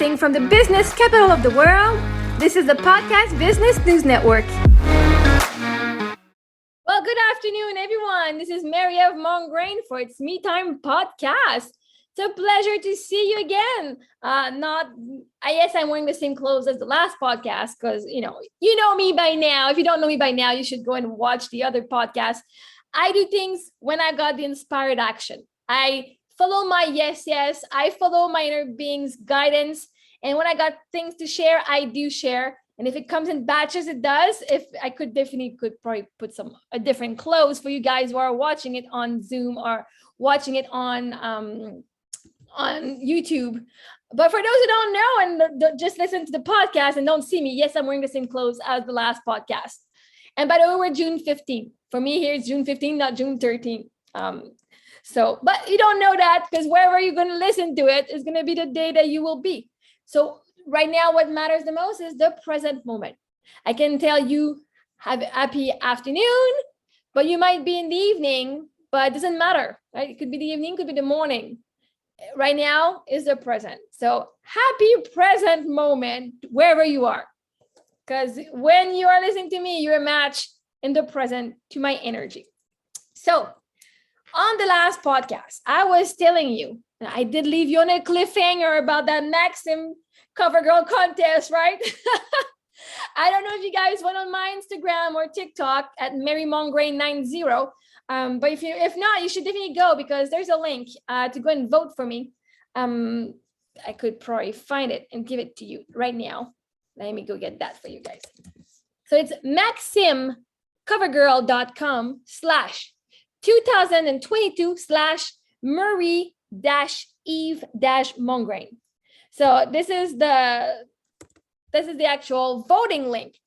Broadcasting from the business capital of the world, this is the Podcast Business News Network. Well, good afternoon, everyone. This is Marie-Ève for It's Me Time podcast. It's a pleasure to see you again. Yes, I'm wearing the same clothes as the last podcast because, you know me by now. If you don't know me by now, you should go and watch the other podcast. I do things when I got the inspired action. I follow my yes. I follow my inner being's guidance. And when I got things to share, I do share. And if it comes in batches, it does. If I could probably put some different clothes for you guys who are watching it on Zoom or watching it on YouTube. But for those who don't know and just listen to the podcast and don't see me, yes, I'm wearing the same clothes as the last podcast. And by the way, we're June 15th. For me here, it's June 15th, not June 13th. But you don't know that because wherever you're going to listen to it is going to be the day that you will be. So right now, what matters the most is the present moment. I can tell you have a happy afternoon, but you might be in the evening, but it doesn't matter, right? It could be the evening, could be the morning. Right now is the present. So happy present moment wherever you are. Because when you are listening to me, you're a match in the present to my energy. So on the last podcast, I was telling you, I did leave you on a cliffhanger about that Maxim CoverGirl contest, right? I don't know if you guys went on my Instagram or TikTok at Marie-Mongrain90. But if not, you should definitely go because there's a link to go and vote for me. I could probably find it and give it to you right now. Let me go get that for you guys. So it's maximcovergirl.com/2022/Marie-Ève-Mongrain. So this is the actual voting link.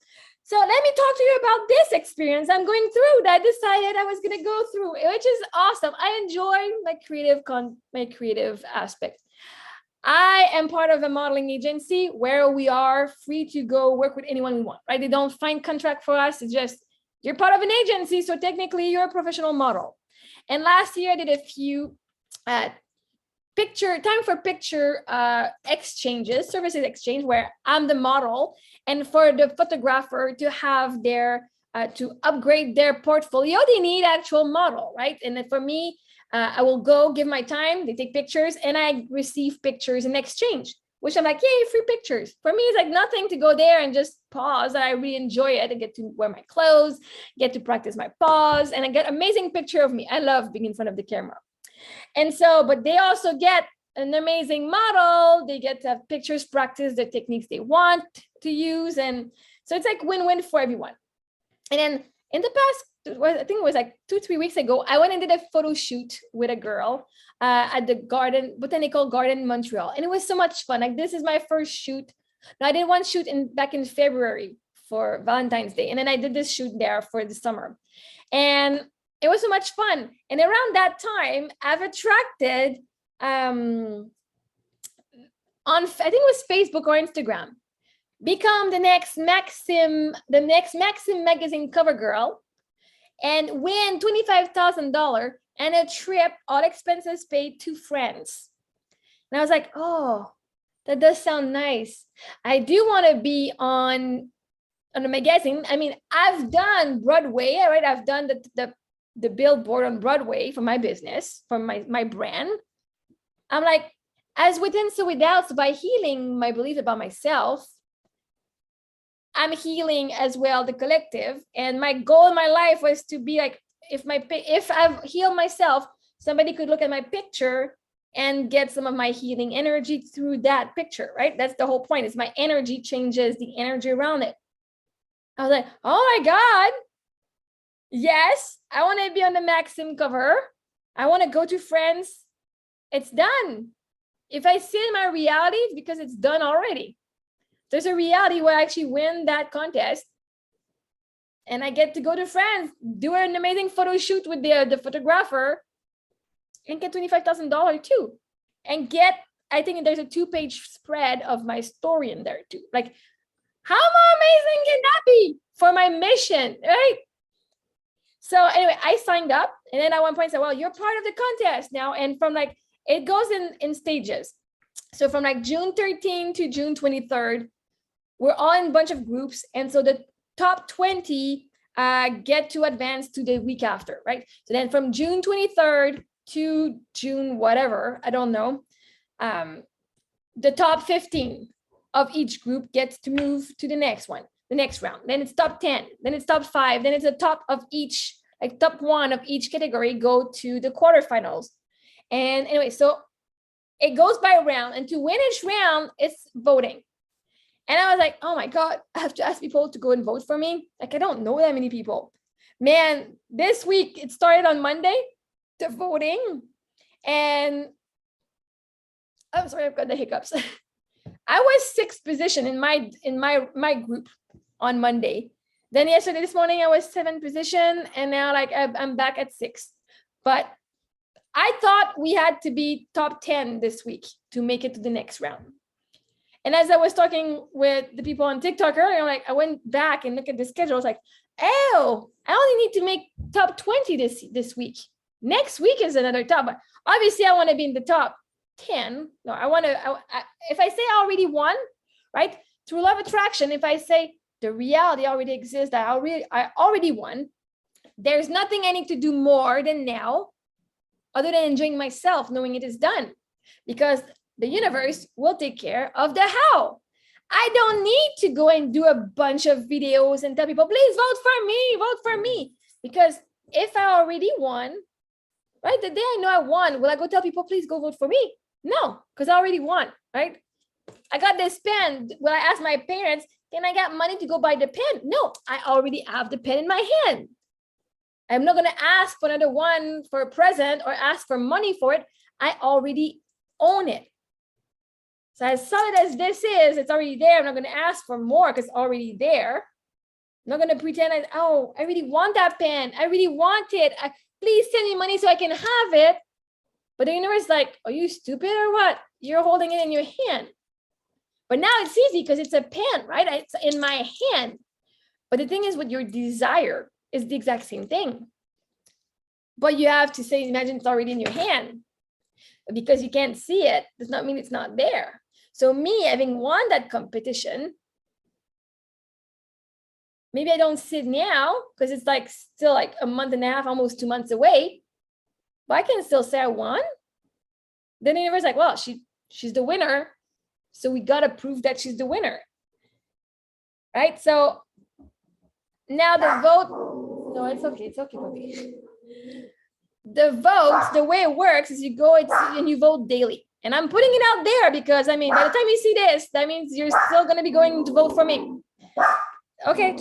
So let me talk to you about this experience I'm going through that I decided I was going to go through, which is awesome. I enjoy my creative aspect. I am part of a modeling agency where we are free to go work with anyone we want, right? They don't find contract for us. It's just, you're part of an agency. So technically you're a professional model. And last year I did a few time for picture services exchange, where I'm the model, and for the photographer to have to upgrade their portfolio, they need actual model, right? And then for me, I will go give my time, they take pictures, and I receive pictures in exchange, which I'm like, yay, free pictures. For me, it's like nothing to go there and just pause. I really enjoy it. I get to wear my clothes, get to practice my pause, and I get amazing picture of me. I love being in front of the camera. And so, but they also get an amazing model. They get to have pictures, practice the techniques they want to use. And so it's like win-win for everyone. And then in the past, I think it was like 2-3 weeks ago, I went and did a photo shoot with a girl at the Botanical Garden in Montreal. And it was so much fun. Like, this is my first shoot. Now, I did one shoot back in February for Valentine's Day. And then I did this shoot there for the summer. And it was so much fun. And around that time, I've attracted I think it was Facebook or Instagram, become the next Maxim magazine cover girl and win $25,000 and a trip, all expenses paid, to France. And I was like, oh, that does sound nice. I do want to be on a magazine. I mean, I've done Broadway, right? I've done the billboard on Broadway for my business, for my brand. I'm like, as within, so without. So by healing my belief about myself, I'm healing as well the collective. And my goal in my life was to be like, if I've healed myself, somebody could look at my picture and get some of my healing energy through that picture, right? That's the whole point, is my energy changes the energy around it. I was like, oh my God. Yes, I want to be on the Maxim cover. I want to go to France. It's done. If I see in my reality, it's because it's done already. There's a reality where I actually win that contest. And I get to go to France, do an amazing photo shoot with the photographer, and get $25,000 too. And I think there's a 2-page spread of my story in there too. Like, how amazing can that be for my mission, right? So anyway, I signed up, and then at one point said, well, you're part of the contest now. And from like, it goes in stages. So from like June 13 to June 23rd, we're all in a bunch of groups. And so the top 20 get to advance to the week after, right? So then from June 23rd to June whatever, I don't know, the top 15 of each group gets to move to the next one, the next round. Then it's top 10, then it's top 5, then it's the top of each, like top 1 of each category go to the quarterfinals. And anyway, so it goes by round, and to win each round, it's voting. And I was like, oh my God, I have to ask people to go and vote for me. Like, I don't know that many people. Man, this week, it started on Monday, the voting. And I'm sorry, I've got the hiccups. I was 6th position in my group on Monday. Then yesterday, this morning, I was 7th position. And now like I'm back at 6th. But I thought we had to be top 10 this week to make it to the next round. And as I was talking with the people on TikTok earlier, like I went back and looked at the schedule. I was like, oh, I only need to make top 20 this week. Next week is another top. But obviously, I want to be in the top 10. No, I want to, if I say I already won, right? Through law of attraction, if I say the reality already exists, I already won, there's nothing I need to do more than now, other than enjoying myself, knowing it is done. Because the universe will take care of the how. I don't need to go and do a bunch of videos and tell people, please vote for me. Because if I already won, right? The day I know I won, will I go tell people, please go vote for me? No, because I already won, right? I got this pen. Will I ask my parents, can I get money to go buy the pen? No, I already have the pen in my hand. I'm not going to ask for another one for a present or ask for money for it. I already own it. So as solid as this is, it's already there. I'm not going to ask for more because it's already there. I'm not going to pretend I really want that pen. I really want it. Please send me money so I can have it. But the universe is like, are you stupid or what? You're holding it in your hand. But now it's easy because it's a pen, right? It's in my hand. But the thing is with your desire is the exact same thing. But you have to say, imagine it's already in your hand. Because you can't see it does not mean it's not there. So me having won that competition, maybe I don't see it now because it's like still like a month and a half, almost 2 months away, but I can still say I won. Then the universe is like, well, she's the winner. So we got to prove that she's the winner. Right? So now the vote, no, it's okay, puppy. The vote, the way it works is you go and you vote daily. And I'm putting it out there because, I mean, by the time you see this, that means you're still going to be going to vote for me. Okay.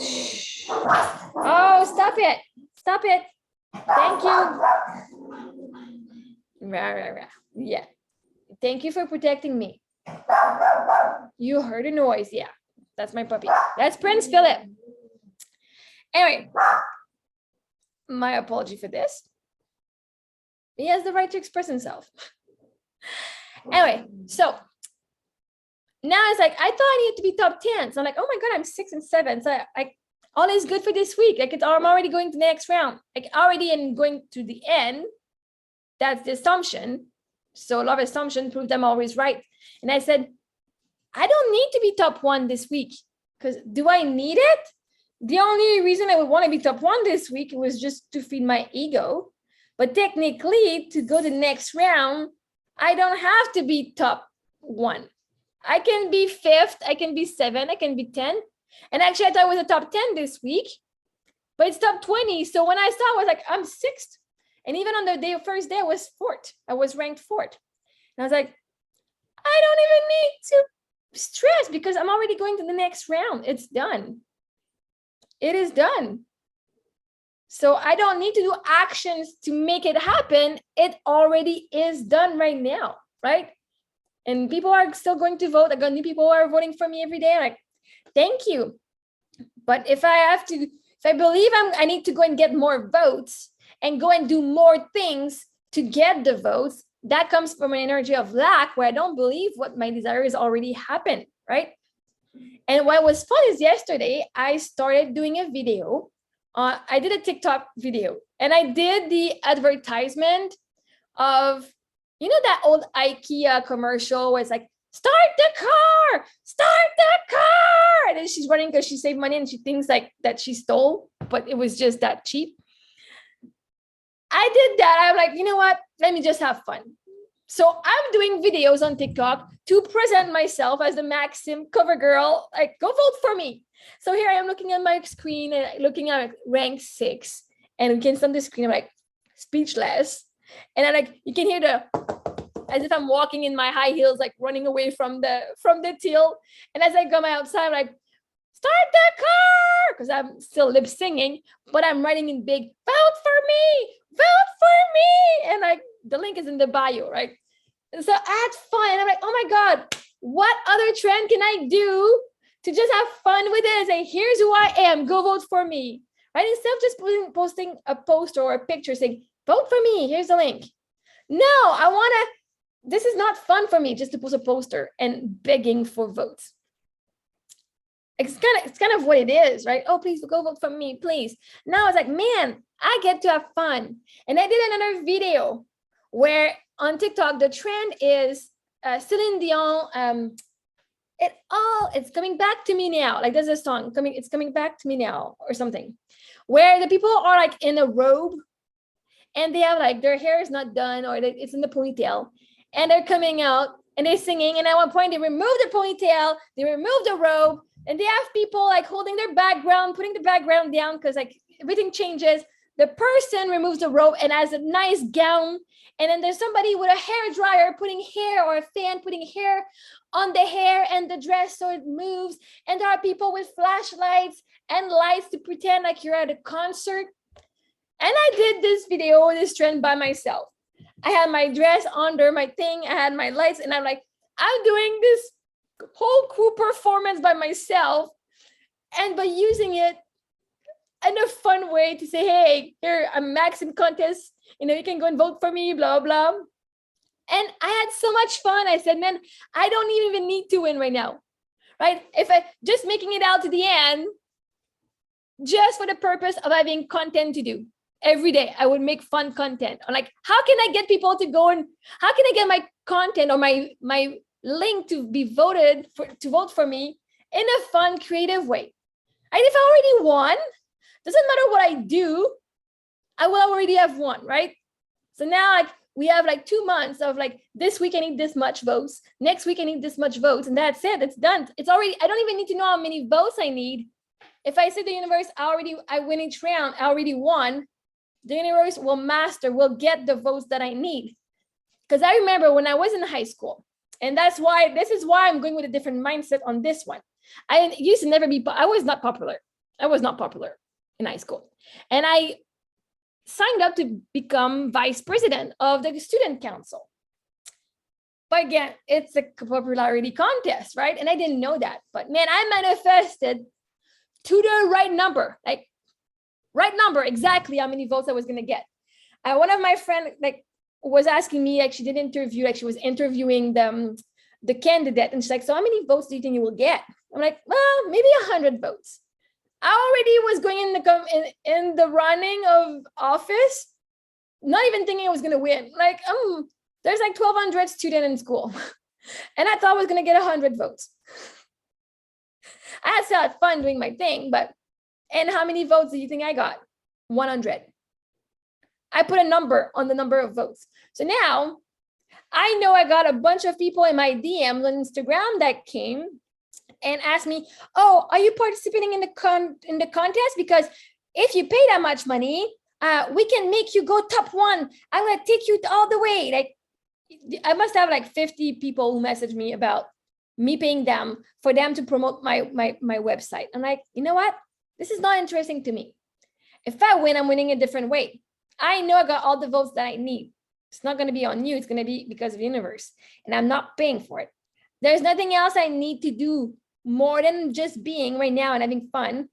Oh, stop it. Stop it. Thank you. Yeah. Thank you for protecting me. You heard a noise. Yeah, that's my puppy. That's Prince Philip. Anyway, my apology for this. He has the right to express himself. Anyway, so now it's like, I thought I needed to be top 10. So I'm like, oh my God, I'm 6 and 7. So all is good for this week. Like I'm already going to the next round. Like already and going to the end. That's the assumption. So a lot of assumption proved I'm always right. And I said, I don't need to be top 1 this week because do I need it? The only reason I would want to be top 1 this week was just to feed my ego. But technically, to go to the next round, I don't have to be top 1. I can be 5th, I can be 7, I can be 10. And actually, I thought it was a top 10 this week, but it's top 20. So when I saw, I was like, I'm 6th. And even on the first day, I was 4th. I was ranked 4th. And I was like, I don't even need to stress because I'm already going to the next round. It's done. It is done. So I don't need to do actions to make it happen. It already is done right now, right? And people are still going to vote. I got new people who are voting for me every day. Like, thank you. But if I believe I need to go and get more votes and go and do more things to get the votes, that comes from an energy of lack where I don't believe what my desire is already happened, right? And what was fun is yesterday, I started doing a video. I did a TikTok video and I did the advertisement of, you know, that old IKEA commercial where it's like, start the car, start the car. And then she's running because she saved money and she thinks like that she stole, but it was just that cheap. I did that. I'm like, you know what? Let me just have fun. So I'm doing videos on TikTok to present myself as the Maxim cover girl. Like, go vote for me. So here I am looking at my screen and looking at rank 6. And we can see on the screen, I'm like speechless. And I like, you can hear as if I'm walking in my high heels, like running away from the till. And as I come outside, I'm like, start the car, because I'm still lip singing, but I'm writing in big, vote for me, vote for me. And like the link is in the bio, right? And so I had fun. And I'm like, oh my God, what other trend can I do to just have fun with it and say, here's who I am, go vote for me, right? Instead of just posting a post or a picture saying, vote for me, here's the link. No, this is not fun for me just to post a poster and begging for votes. It's kind of what it is, right? Oh, please go vote for me, please. Now it's like, man, I get to have fun. And I did another video where on TikTok, the trend is Celine Dion, it's coming back to me now. Like there's a song it's coming back to me now or something, where the people are like in a robe and they have like their hair is not done or it's in the ponytail and they're coming out and they're singing. And at one point they remove the ponytail, they remove the robe, and they have people like holding their background, putting the background down because like everything changes. The person removes the robe and has a nice gown. And then there's somebody with a hair dryer putting hair or a fan putting hair on the hair and the dress so it moves. And there are people with flashlights and lights to pretend like you're at a concert. And I did this video, this trend by myself. I had my dress under my thing, I had my lights, and I'm like, I'm doing this whole crew performance by myself, and by using it in a fun way to say, hey, here, I'm Maxim contest, you can go and vote for me, blah, blah. And I had so much fun. I said, man, I don't even need to win right now, right? If I just making it out to the end, just for the purpose of having content to do. Every day I would make fun content. I'm like, how can I get people to go and how can I get my content or my link to be voted for, to vote for me in a fun, creative way? And if I already won, doesn't matter what I do, I will already have won, right? So now like we have like 2 months of like, this week I need this much votes, next week I need this much votes, and that's it, it's done. It's already, I don't even need to know how many votes I need. If I say to the universe, I win each round, I already won, the universe will get the votes that I need. Because I remember when I was in high school, and this is why I'm going with a different mindset on this one. I used to never be, I was not popular. I was not popular in high school. And I signed up to become vice president of the student council. But again, it's a popularity contest, right? And I didn't know that. But man, I manifested to the right number, like right number, exactly how many votes I was going to get. One of my friends was asking me, she did an interview, she was interviewing the candidate, and she's like, so how many votes do you think you will get? I'm like, well, maybe 100 votes. I already was going in the running of office, not even thinking I was going to win. There's like 1,200 students in school, and I thought I was going to get 100 votes. I had fun doing my thing, and how many votes do you think I got? 100. I put a number on the number of votes. So now I know I got a bunch of people in my DMs on Instagram that came and asked me, oh, are you participating in the contest? Because if you pay that much money, we can make you go top 1. I'm going to take you all the way. I must have 50 people who messaged me about me paying them for them to promote my website. I'm like, you know what? This is not interesting to me. If I win, I'm winning a different way. I know I got all the votes that I need. It's not going to be on you. It's going to be because of the universe. And I'm not paying for it. There's nothing else I need to do more than just being right now and having fun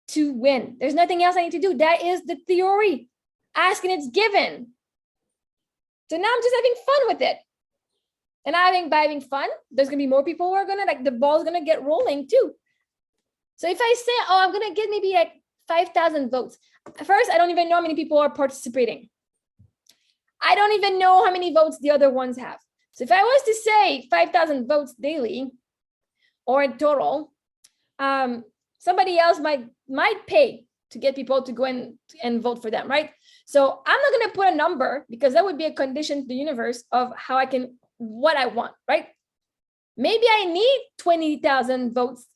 to win. There's nothing else I need to do. That is the theory. Ask and it's given. So now I'm just having fun with it. And by having fun, there's going to be more people who are going to, the ball's going to get rolling too. So if I say, oh, I'm going to get maybe 5,000 votes. First, I don't even know how many people are participating. I don't even know how many votes the other ones have. So if I was to say 5,000 votes daily or in total, somebody else might pay to get people to go and vote for them, right? So I'm not going to put a number because that would be a condition to the universe of how I can, what I want, right? Maybe I need 20,000 votes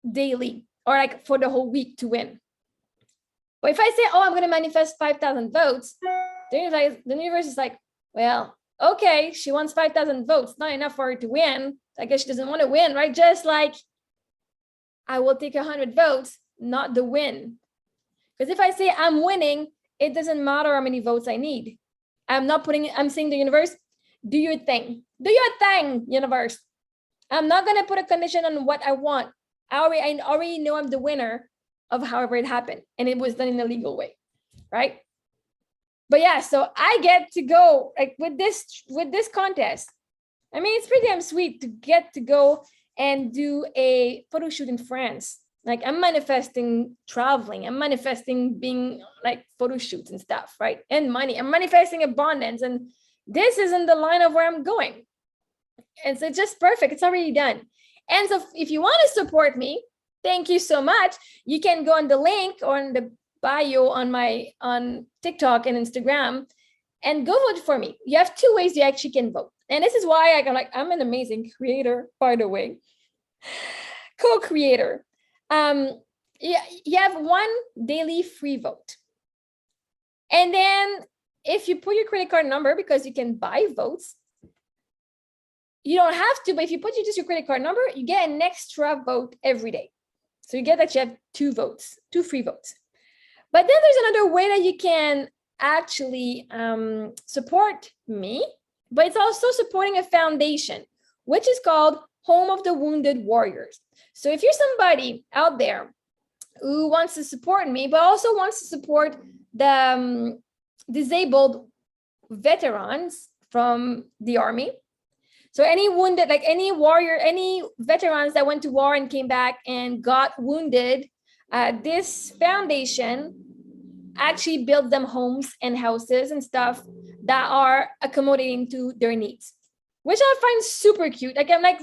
daily or like for the whole week to win. But if I say, oh, I'm going to manifest 5,000 votes, the universe is like, well, okay, she wants 5,000 votes, not enough for her to win. I guess she doesn't want to win, right? Just like I will take 100 votes, not the win. Because if I say I'm winning, it doesn't matter how many votes I need. I'm saying the universe, do your thing. Do your thing, universe. I'm not going to put a condition on what I want. I already know I'm the winner of however it happened. And it was done in a legal way, right? But yeah, so I get to go like with this contest. I mean, it's pretty damn sweet to get to go and do a photo shoot in France. Like I'm manifesting traveling. I'm manifesting being like photo shoots and stuff, right? And money. I'm manifesting abundance. And this is in the line of where I'm going. And so it's just perfect. It's already done. And so if you want to support me, thank you so much. You can go on the link or on the bio on TikTok and Instagram and go vote for me. You have 2 ways you actually can vote. And this is why I'm an amazing creator, by the way, co-creator. You have 1 daily free vote. And then if you put your credit card number, because you can buy votes, you don't have to, but if you put just your credit card number, you get an extra vote every day. So you get that you have 2 votes, 2 free votes. But then there's another way that you can actually support me, but it's also supporting a foundation, which is called Home of the Wounded Warriors. So if you're somebody out there who wants to support me, but also wants to support the disabled veterans from the army, so any wounded, like any warrior, any veterans that went to war and came back and got wounded, this foundation actually builds them homes and houses and stuff that are accommodating to their needs, which I find super cute. Like I'm like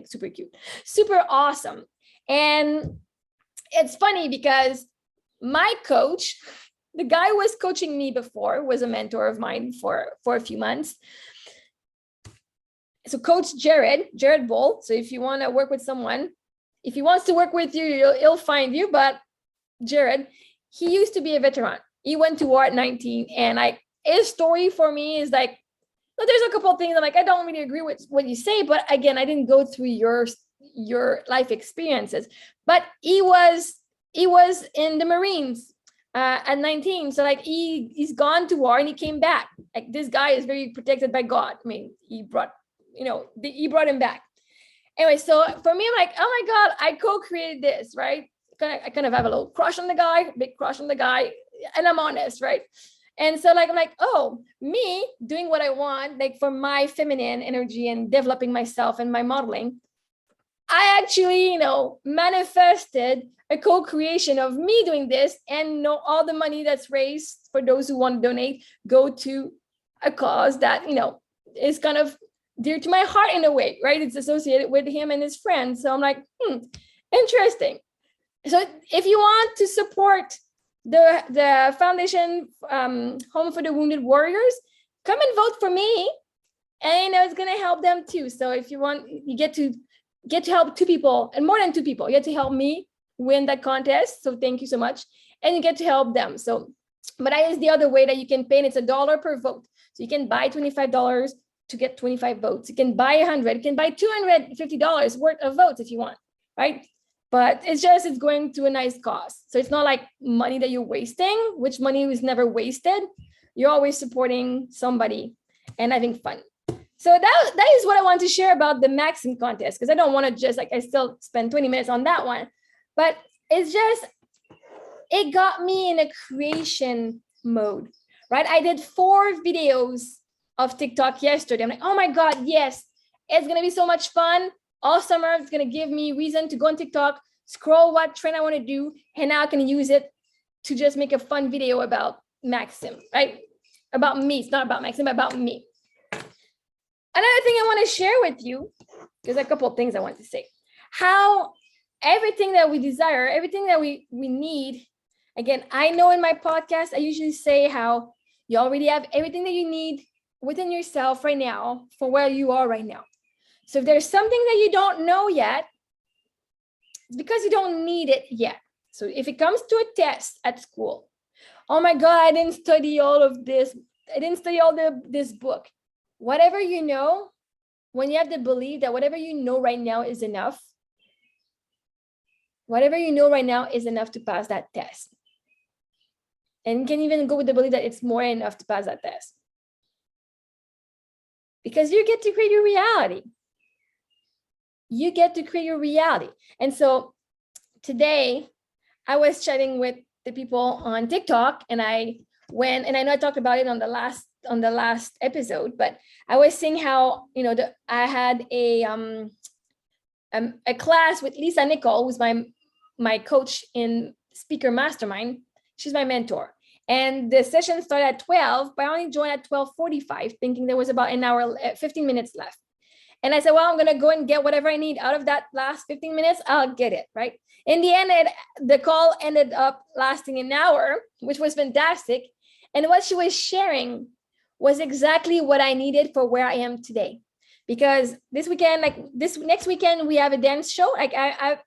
super cute, super awesome. And it's funny because my coach, the guy who was coaching me before, was a mentor of mine for a few months. So Coach Jared Bull. So if you want to work with someone, if he wants to work with you, he'll find you. But Jared, he used to be a veteran. He went to war at 19. And his story for me is like, well, there's a couple of things I'm like, I don't really agree with what you say. But again, I didn't go through your life experiences. But he was in the Marines at 19. So like he's gone to war and he came back. Like this guy is very protected by God. I mean, he brought him back. Anyway, so for me, I'm like, oh my God, I co-created this, right? I kind of have a little crush on the guy, big crush on the guy, and I'm honest, right? And so like, I'm like, oh, me doing what I want, like for my feminine energy and developing myself and my modeling, I actually, manifested a co-creation of me doing this, and all the money that's raised for those who want to donate go to a cause that, is kind of dear to my heart in a way, right? It's associated with him and his friends. So I'm like, interesting. So if you want to support the foundation, Home for the Wounded Warriors, come and vote for me. And it's going to help them too. So if you want, you get to help 2 people, and more than 2 people. You get to help me win that contest. So thank you so much. And you get to help them. So, but that is the other way that you can pay, and it's $1 per vote. So you can buy $25 to get 25 votes. You can buy 100. You can buy $250 worth of votes if you want, right? But it's going to a nice cause. So it's not like money that you're wasting, which money is never wasted. You're always supporting somebody and having fun. So that is what I want to share about the Maxim contest, because I don't want to just I still spend 20 minutes on that one, but it got me in a creation mode, right? I did 4 videos of TikTok yesterday. I'm like, oh my God, yes, it's going to be so much fun. All summer, it's going to give me reason to go on TikTok, scroll what trend I want to do, and now I can use it to just make a fun video about Maxim, right? About me. It's not about Maxim, but about me. Another thing I want to share with you, there's a couple of things I want to say. How everything that we desire, everything that we need, again, I know in my podcast, I usually say how you already have everything that you need within yourself right now for where you are right now. So if there's something that you don't know yet, it's because you don't need it yet. So if it comes to a test at school, oh my God, I didn't study all of this. I didn't study all this book. Whatever you know, when you have the belief that whatever you know right now is enough, whatever you know right now is enough to pass that test. And you can even go with the belief that it's more enough to pass that test. Because you get to create your reality. You get to create your reality. And so today I was chatting with the people on TikTok, and I went, and I know I talked about it on the last episode, but I was saying how, I had a class with Lisa Nicole, who's my coach in Speaker Mastermind. She's my mentor. And the session started at 12, but I only joined at 12:45, thinking there was about an hour, 15 minutes left. And I said, well, I'm going to go and get whatever I need out of that last 15 minutes. I'll get it, right? In the end, the call ended up lasting an hour, which was fantastic. And what she was sharing was exactly what I needed for where I am today. Because this next weekend, we have a dance show. Like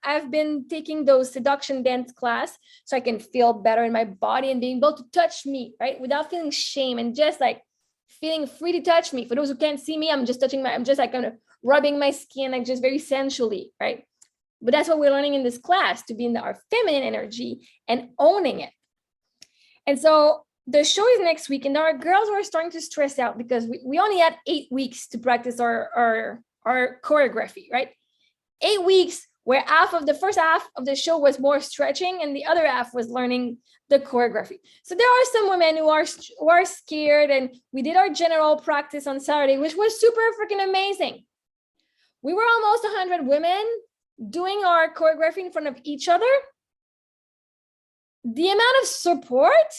I've been taking those seduction dance class so I can feel better in my body and being able to touch me, right? Without feeling shame and just like feeling free to touch me. For those who can't see me, I'm just like kind of rubbing my skin, like just very sensually, right? But that's what we're learning in this class, to be in our feminine energy and owning it. And so the show is next week, and our girls were starting to stress out because we only had 8 weeks to practice our choreography, right? 8 weeks where the first half of the show was more stretching and the other half was learning the choreography. So there are some women who are scared, and we did our general practice on Saturday, which was super freaking amazing. We were almost 100 women doing our choreography in front of each other. The amount of support,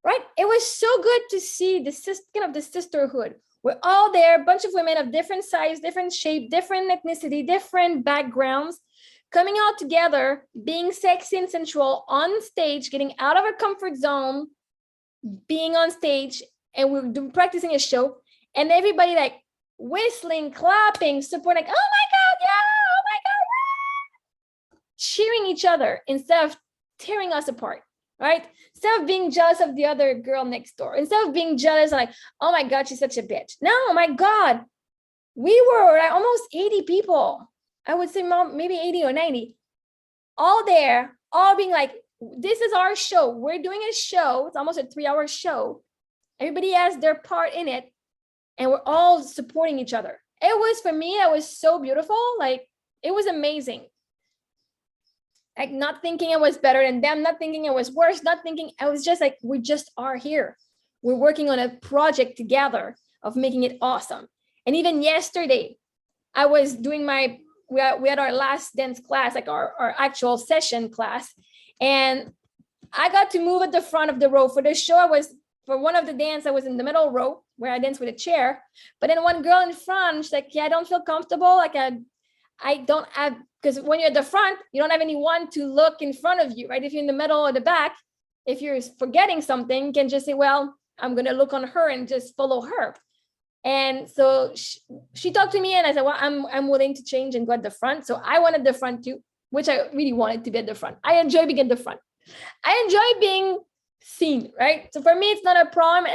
right? It was so good to see the sisterhood. We're all there, a bunch of women of different size, different shape, different ethnicity, different backgrounds, coming all together, being sexy and sensual on stage, getting out of our comfort zone, being on stage, and we're practicing a show, and everybody like whistling, clapping, support, like, oh my God, yeah, oh my God, yeah. Cheering each other instead of tearing us apart, right? Instead of being jealous of the other girl next door, instead of being jealous, like, oh my God, she's such a bitch. No, my God, we were like almost 80 people. I would say maybe 80 or 90, all there, all being like, this is our show. We're doing a show. It's almost a 3-hour show. Everybody has their part in it, and we're all supporting each other. It was, for me, it was so beautiful. Like, it was amazing. Like, not thinking it was better than them, not thinking it was worse, not thinking, I was just like, we just are here. We're working on a project together of making it awesome. And even yesterday, I was doing we had our last dance class, like our actual session class. And I got to move at the front of the row. For the show, for one of the dance, I was in the middle row where I danced with a chair. But then one girl in front, she's like, yeah, I don't feel comfortable. Like I don't have, because when you're at the front, you don't have anyone to look in front of you, right? If you're in the middle or the back, if you're forgetting something, you can just say, well, I'm going to look on her and just follow her. And so she talked to me, and I said, well, I'm willing to change and go at the front. So I wanted the front too, which I really wanted to be at the front. I enjoy being at the front. I enjoy being seen, right? So for me, it's not a problem.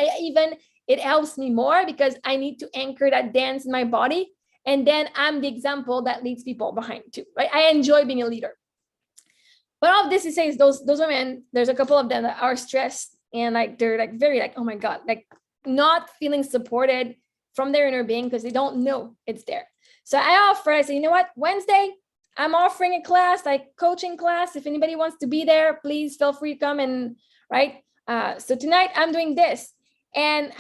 It helps me more because I need to anchor that dance in my body. And then I'm the example that leads people behind too, right? I enjoy being a leader. But all of this to say is those women, there's a couple of them that are stressed, and like, they're like very like, oh my God, like not feeling supported from their inner being because they don't know it's there. So I said, you know what, Wednesday, I'm offering a class, like coaching class. If anybody wants to be there, please feel free to come. And right. So tonight I'm doing this. And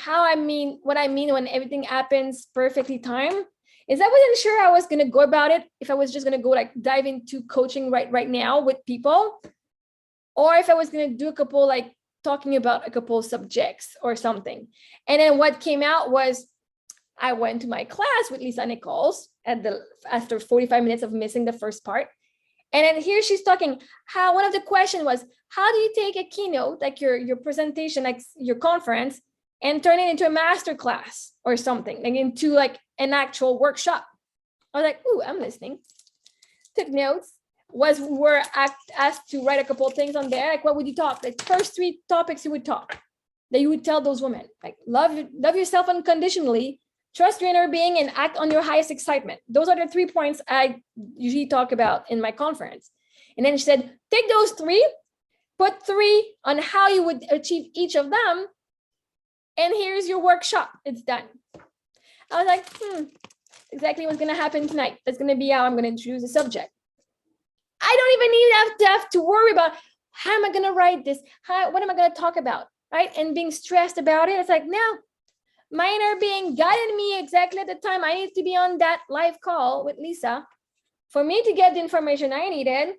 what I mean when everything happens perfectly timed is I wasn't sure I was going to go about it. If I was just going to go like dive into coaching right now with people, or if I was going to do a couple, like talking about a couple subjects or something. And then what came out was, I went to my class with Lisa Nichols after 45 minutes of missing the first part. And then here she's talking how one of the questions was, how do you take a keynote, like your presentation, like your conference, and turn it into a master class or something, like into like an actual workshop? I was like, ooh, I'm listening. Took notes. Were asked to write a couple of things on there. Like, what would you talk? Like, first 3 topics you would talk, that you would tell those women, like love yourself unconditionally, trust your inner being, and act on your highest excitement. Those are the 3 points I usually talk about in my conference. And then she said, take those 3, put 3 on how you would achieve each of them, and here's your workshop. It's done. I was like, exactly what's going to happen tonight. That's going to be how I'm going to introduce the subject. I don't even need to have to worry about how am I going to write this? What am I going to talk about? Right? And being stressed about it. It's like, no, my inner being guided me exactly at the time I need to be on that live call with Lisa for me to get the information I needed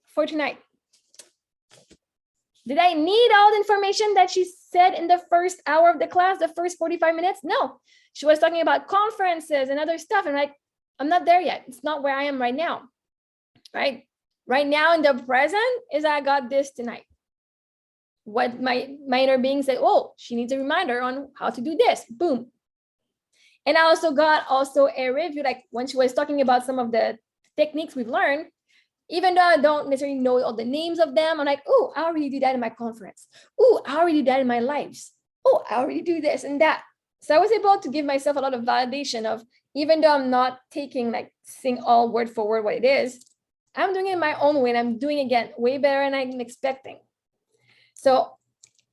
for tonight. Did I need all the information that she said in the first hour of the class, the first 45 minutes? No. She was talking about conferences and other stuff. And like, I'm not there yet. It's not where I am right now. Right? Right now in the present is I got this tonight. What my inner being said, oh, she needs a reminder on how to do this. Boom. And I also got a review, like when she was talking about some of the techniques we've learned, even though I don't necessarily know all the names of them, I'm like, oh, I already do that in my conference. Oh, I already do that in my lives. Oh, I already do this and that. So I was able to give myself a lot of validation of, even though I'm not taking like saying all word for word what it is, I'm doing it in my own way, and I'm doing it again way better than I'm expecting. So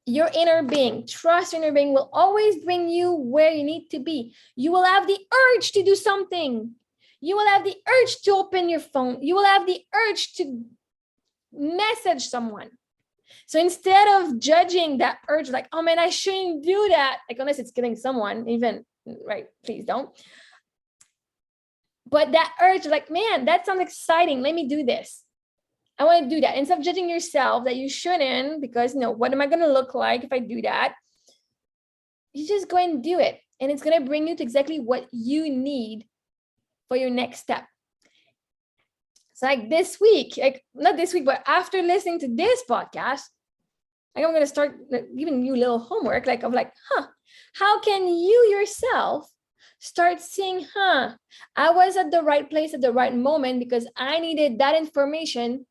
your inner being, trust your inner being, will always bring you where you need to be. You will have the urge to do something. You will have the urge to open your phone. You will have the urge to message someone. So instead of judging that urge, like, oh man, I shouldn't do that, like unless it's killing someone, even, right? Please don't. But that urge, like, man, that sounds exciting. Let me do this. I want to do that. Instead of judging yourself that you shouldn't, because, what am I going to look like if I do that? You just go and do it. And it's going to bring you to exactly what you need for your next step. So like this week, like not this week, but after listening to this podcast, like I'm going to start giving you a little homework, like of like, how can you yourself start seeing, I was at the right place at the right moment because I needed that information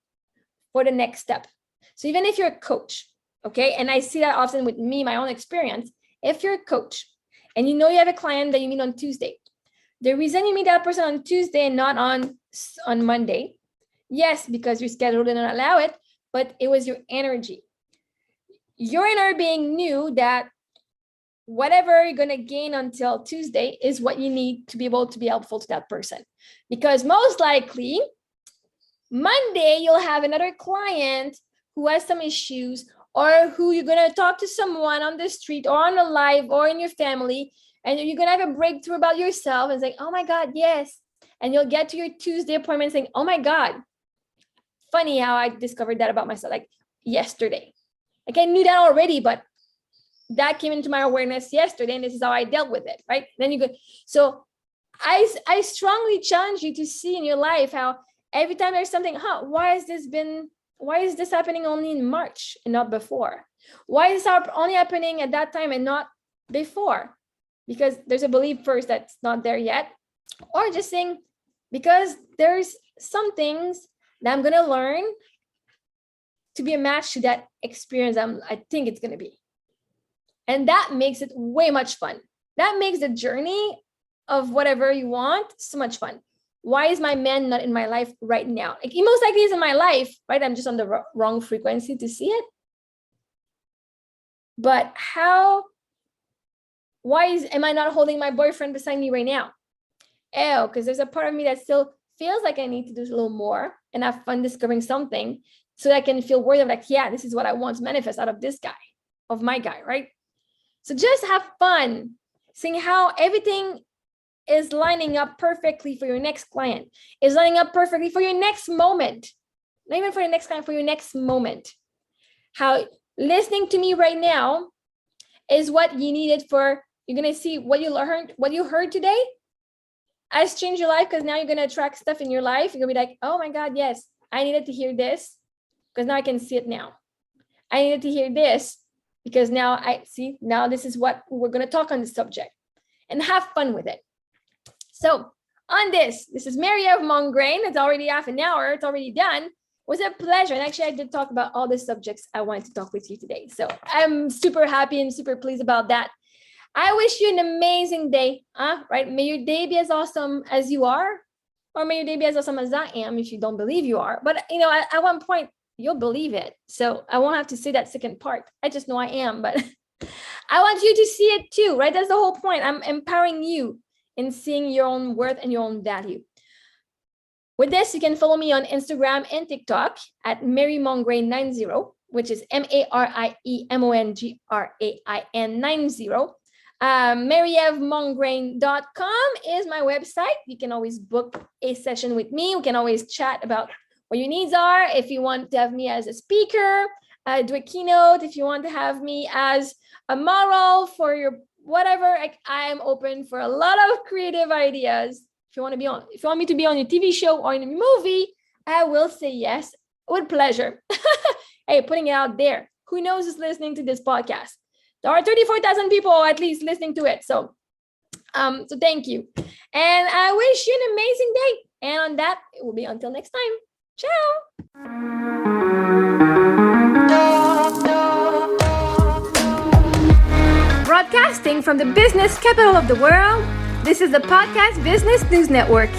for the next step. So even if you're a coach, okay, and I see that often with me, my own experience, if you're a coach and you have a client that you meet on Tuesday, the reason you meet that person on Tuesday and not on Monday, yes, because your schedule didn't allow it, but it was your energy. Your inner being knew that whatever you're going to gain until Tuesday is what you need to be able to be helpful to that person. Because most likely, Monday, you'll have another client who has some issues, or who you're going to talk to someone on the street or on a live or in your family, and you're going to have a breakthrough about yourself and say, oh my God, yes. And you'll get to your Tuesday appointment saying, oh my God, funny how I discovered that about myself, like yesterday. Like I knew that already, but that came into my awareness yesterday, and this is how I dealt with it, right? Then you go. So I strongly challenge you to see in your life how every time there's something, why is this happening only in March and not before? Why is this only happening at that time and not before? Because there's a belief first that's not there yet, or just saying, because there's some things that I'm going to learn to be a match to that experience I think it's going to be. And that makes it way much fun. That makes the journey of whatever you want so much fun. Why is my man not in my life right now? Like, he most likely is in my life, right? I'm just on the wrong frequency to see it. But am I not holding my boyfriend beside me right now? Because there's a part of me that still feels like I need to do a little more and have fun discovering something so that I can feel worthy of like, yeah, this is what I want to manifest out of this guy, of my guy, right? So just have fun seeing how everything is lining up perfectly for your next client, is lining up perfectly for your next moment, not even for your next client, for your next moment. How listening to me right now is what you needed for You're going to see what you heard today has changed your life, because now you're going to attract stuff in your life. You're going to be like, oh my God, yes, I needed to hear this because now I can see it now. I needed to hear this because now now this is what we're going to talk on this subject, and have fun with it. So on this is Marie-Ève Mongrain. It's already half an hour. It's already done. It was a pleasure. And actually, I did talk about all the subjects I wanted to talk with you today. So I'm super happy and super pleased about that. I wish you an amazing day, right? May your day be as awesome as you are, or may your day be as awesome as I am if you don't believe you are. But, at one point, you'll believe it. So I won't have to say that second part. I just know I am, but I want you to see it too, right? That's the whole point. I'm empowering you in seeing your own worth and your own value. With this, you can follow me on Instagram and TikTok at MarieMongrain90, which is MarieMongrain 90. MarieEveMongrain.com is my website. You can always book a session with me. We can always chat about what your needs are. If you want to have me as a speaker, do a keynote. If you want to have me as a model for your whatever, I am open for a lot of creative ideas. If you want me to be on your TV show or in a movie, I will say yes with pleasure. Hey, putting it out there. Who knows who's listening to this podcast? There are 34,000 people at least listening to it. So thank you. And I wish you an amazing day. And on that, it will be until next time. Ciao. Broadcasting from the business capital of the world, this is the Podcast Business News Network.